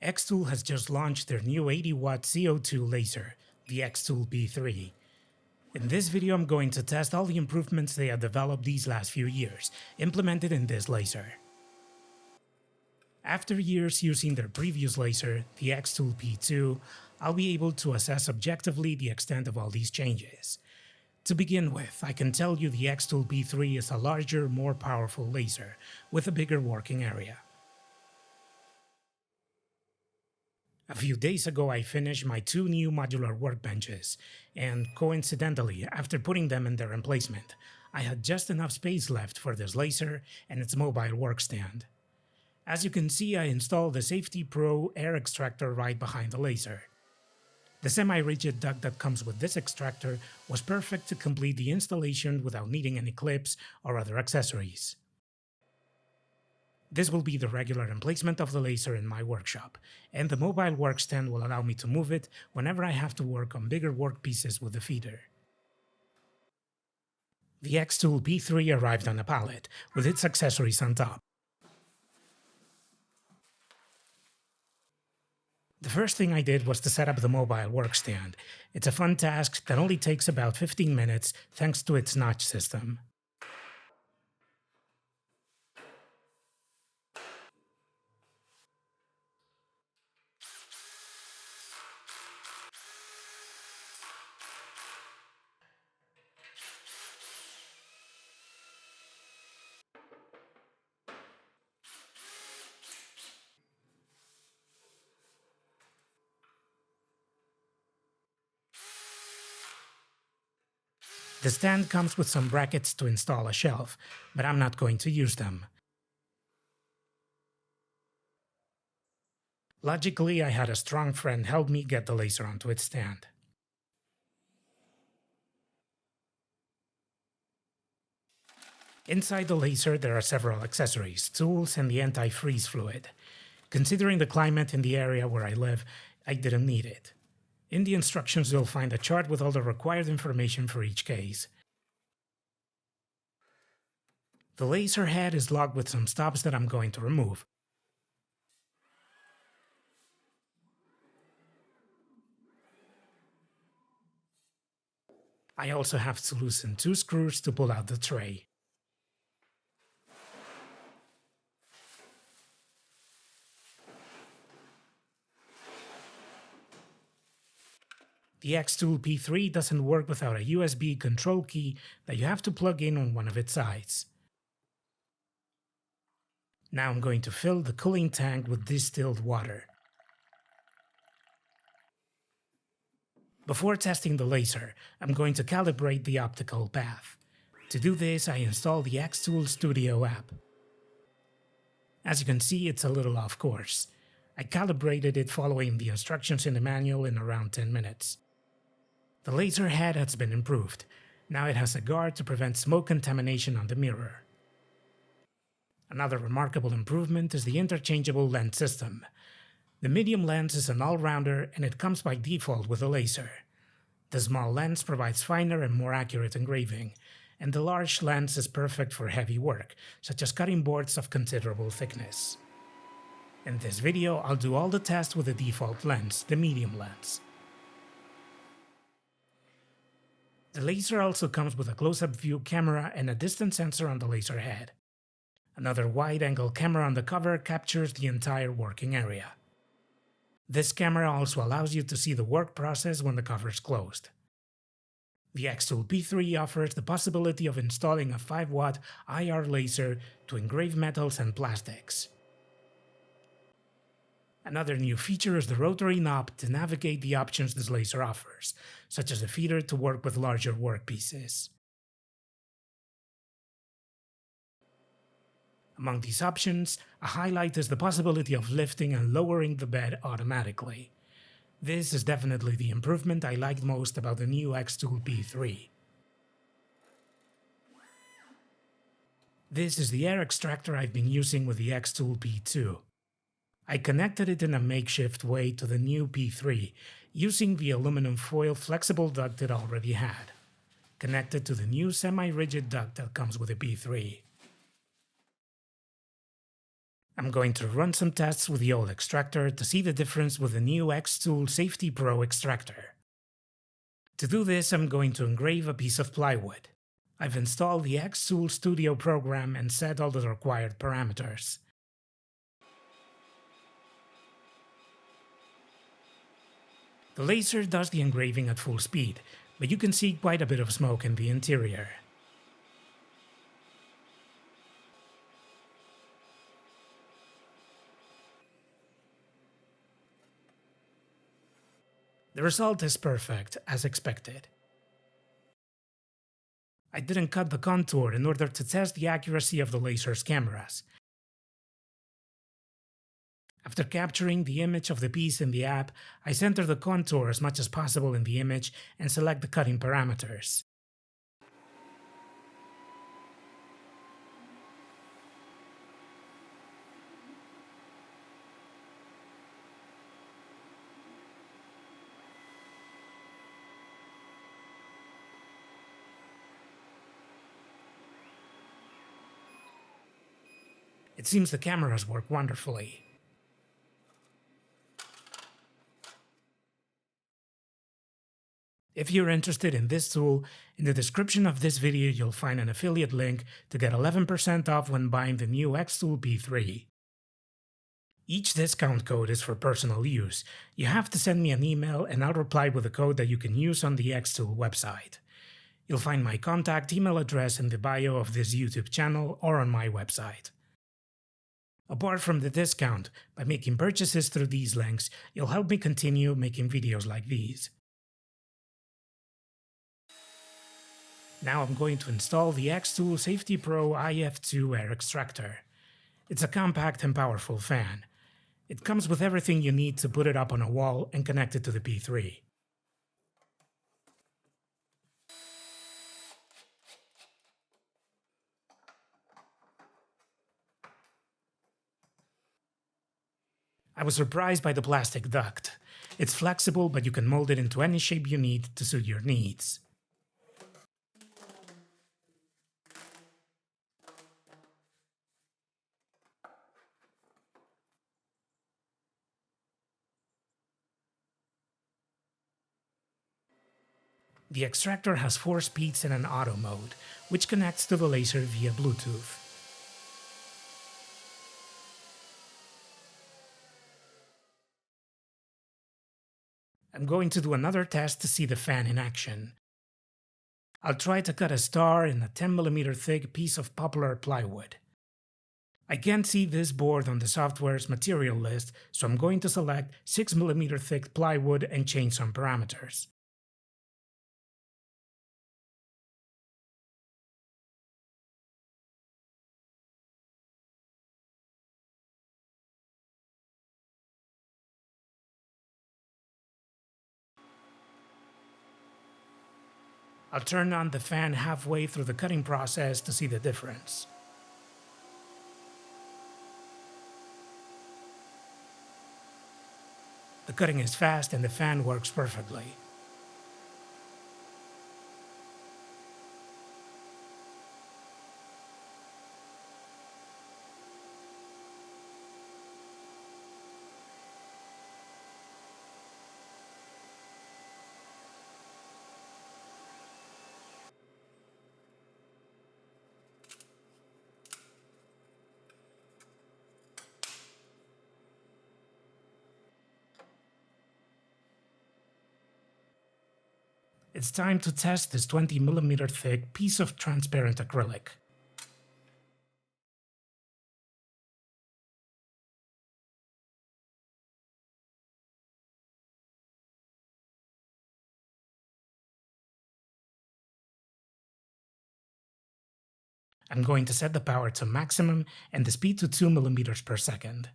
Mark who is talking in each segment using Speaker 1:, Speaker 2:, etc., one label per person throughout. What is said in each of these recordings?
Speaker 1: xTool has just launched their new 80-watt CO2 laser, the xTool B3. In this video I'm going to test all the improvements they have developed these last few years, implemented in this laser. After years using their previous laser, the xTool B2, I'll be able to assess objectively the extent of all these changes. To begin with, I can tell you the xTool B3 is a larger, more powerful laser, with a bigger working area. A few days ago I finished my 2 new modular workbenches, and coincidentally, after putting them in their emplacement, I had just enough space left for this laser and its mobile work stand. As you can see, I installed the Safety Pro air extractor right behind the laser. The semi-rigid duct that comes with this extractor was perfect to complete the installation without needing any clips or other accessories. This will be the regular emplacement of the laser in my workshop, and the mobile work stand will allow me to move it whenever I have to work on bigger workpieces with the feeder. The xTool B3 arrived on a pallet, with its accessories on top. The first thing I did was to set up the mobile work stand. It's a fun task that only takes about 15 minutes thanks to its notch system. The stand comes with some brackets to install a shelf, but I'm not going to use them. Logically, I had a strong friend help me get the laser onto its stand. Inside the laser there are several accessories, tools, and the anti-freeze fluid. Considering the climate in the area where I live, I didn't need it. In the instructions you'll find a chart with all the required information for each case. The laser head is locked with some stops that I'm going to remove. I also have to loosen 2 screws to pull out the tray. The xTool B3 doesn't work without a USB control key that you have to plug in on one of its sides. Now I'm going to fill the cooling tank with distilled water. Before testing the laser, I'm going to calibrate the optical path. To do this, I install the xTool Studio app. As you can see, it's a little off course. I calibrated it following the instructions in the manual in around 10 minutes. The laser head has been improved. Now it has a guard to prevent smoke contamination on the mirror. Another remarkable improvement is the interchangeable lens system. The medium lens is an all-rounder and it comes by default with the laser. The small lens provides finer and more accurate engraving, and the large lens is perfect for heavy work, such as cutting boards of considerable thickness. In this video, I'll do all the tests with the default lens, the medium lens. The laser also comes with a close-up view camera and a distance sensor on the laser head. Another wide-angle camera on the cover captures the entire working area. This camera also allows you to see the work process when the cover is closed. The xTool B3 offers the possibility of installing a 5-watt IR laser to engrave metals and plastics. Another new feature is the rotary knob to navigate the options this laser offers, such as a feeder to work with larger workpieces. Among these options, a highlight is the possibility of lifting and lowering the bed automatically. This is definitely the improvement I liked most about the new xTool B3. This is the air extractor I've been using with the xTool B2. I connected it in a makeshift way to the new B3, using the aluminum foil flexible duct it already had, connected to the new semi-rigid duct that comes with the B3. I'm going to run some tests with the old extractor to see the difference with the new xTool Safety Pro extractor. To do this, I'm going to engrave a piece of plywood. I've installed the xTool Studio program and set all the required parameters. The laser does the engraving at full speed, but you can see quite a bit of smoke in the interior. The result is perfect, as expected. I didn't cut the contour in order to test the accuracy of the laser's cameras. After capturing the image of the piece in the app, I center the contour as much as possible in the image and select the cutting parameters. It seems the cameras work wonderfully. If you're interested in this tool, in the description of this video you'll find an affiliate link to get 11% off when buying the new xTool P3. Each discount code is for personal use. You have to send me an email and I'll reply with a code that you can use on the xTool website. You'll find my contact email address in the bio of this YouTube channel or on my website. Apart from the discount, by making purchases through these links, you'll help me continue making videos like these. Now I'm going to install the xTool Safety Pro IF2 air extractor. It's a compact and powerful fan. It comes with everything you need to put it up on a wall and connect it to the P3. I was surprised by the plastic duct. It's flexible, but you can mold it into any shape you need to suit your needs. The extractor has 4 speeds and an auto mode, which connects to the laser via Bluetooth. I'm going to do another test to see the fan in action. I'll try to cut a star in a 10mm thick piece of poplar plywood. I can't see this board on the software's material list, so I'm going to select 6mm thick plywood and change some parameters. I'll turn on the fan halfway through the cutting process to see the difference. The cutting is fast and the fan works perfectly. It's time to test this 20mm thick piece of transparent acrylic. I'm going to set the power to maximum and the speed to 2mm per second.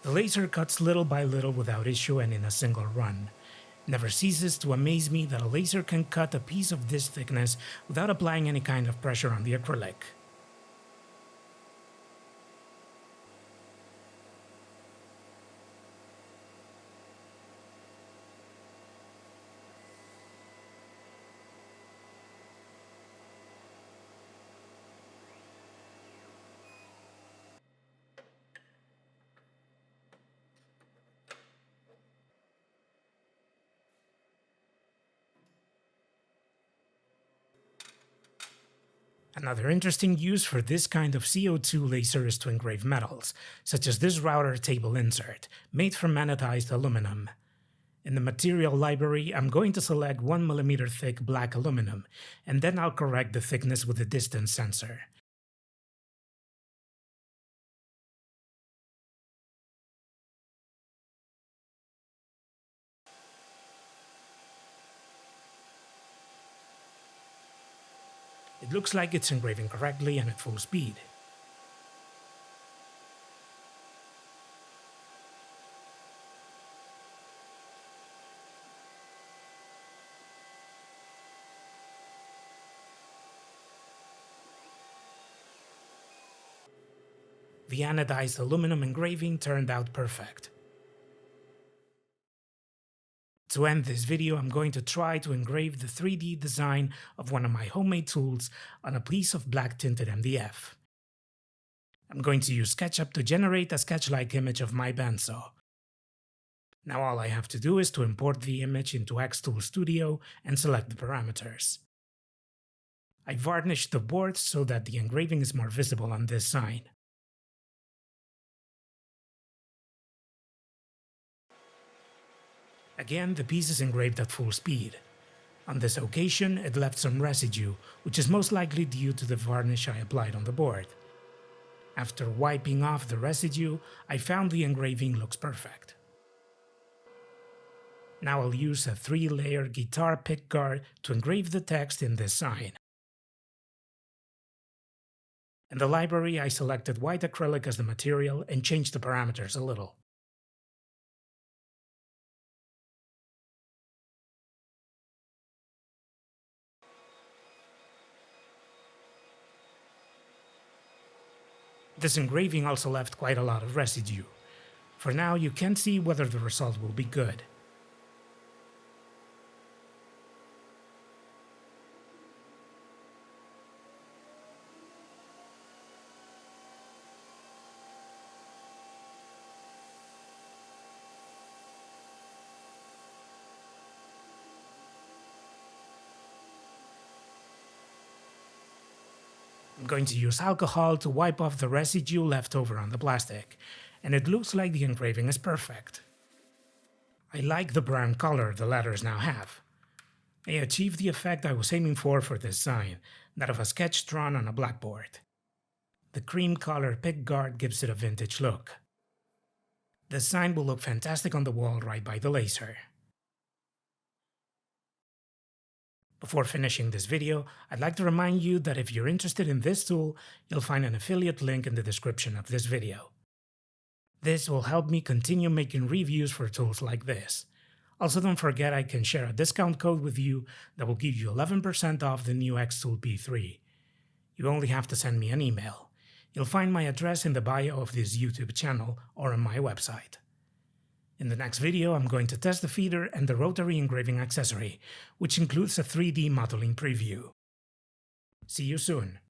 Speaker 1: The laser cuts little by little without issue and in a single run. It never ceases to amaze me that a laser can cut a piece of this thickness without applying any kind of pressure on the acrylic. Another interesting use for this kind of CO2 laser is to engrave metals, such as this router table insert, made from anodized aluminum. In the material library, I'm going to select 1 mm thick black aluminum, and then I'll correct the thickness with a distance sensor. It looks like it's engraving correctly and at full speed. The anodized aluminum engraving turned out perfect. To end this video, I'm going to try to engrave the 3D design of one of my homemade tools on a piece of black tinted MDF. I'm going to use SketchUp to generate a sketch-like image of my bandsaw. Now all I have to do is to import the image into xTool Studio and select the parameters. I varnished the board so that the engraving is more visible on this sign. Again, the piece is engraved at full speed. On this occasion, it left some residue, which is most likely due to the varnish I applied on the board. After wiping off the residue, I found the engraving looks perfect. Now I'll use a 3-layer guitar pickguard to engrave the text in this sign. In the library, I selected white acrylic as the material and changed the parameters a little. This engraving also left quite a lot of residue. For now, you can't see whether the result will be good. I'm going to use alcohol to wipe off the residue left over on the plastic, and it looks like the engraving is perfect. I like the brown color the letters now have. I achieved the effect I was aiming for this sign, that of a sketch drawn on a blackboard. The cream color pickguard gives it a vintage look. The sign will look fantastic on the wall right by the laser. Before finishing this video, I'd like to remind you that if you're interested in this tool, you'll find an affiliate link in the description of this video. This will help me continue making reviews for tools like this. Also, don't forget I can share a discount code with you that will give you 11% off the new xTool P3. You only have to send me an email. You'll find my address in the bio of this YouTube channel or on my website. In the next video, I'm going to test the feeder and the rotary engraving accessory, which includes a 3D modeling preview. See you soon.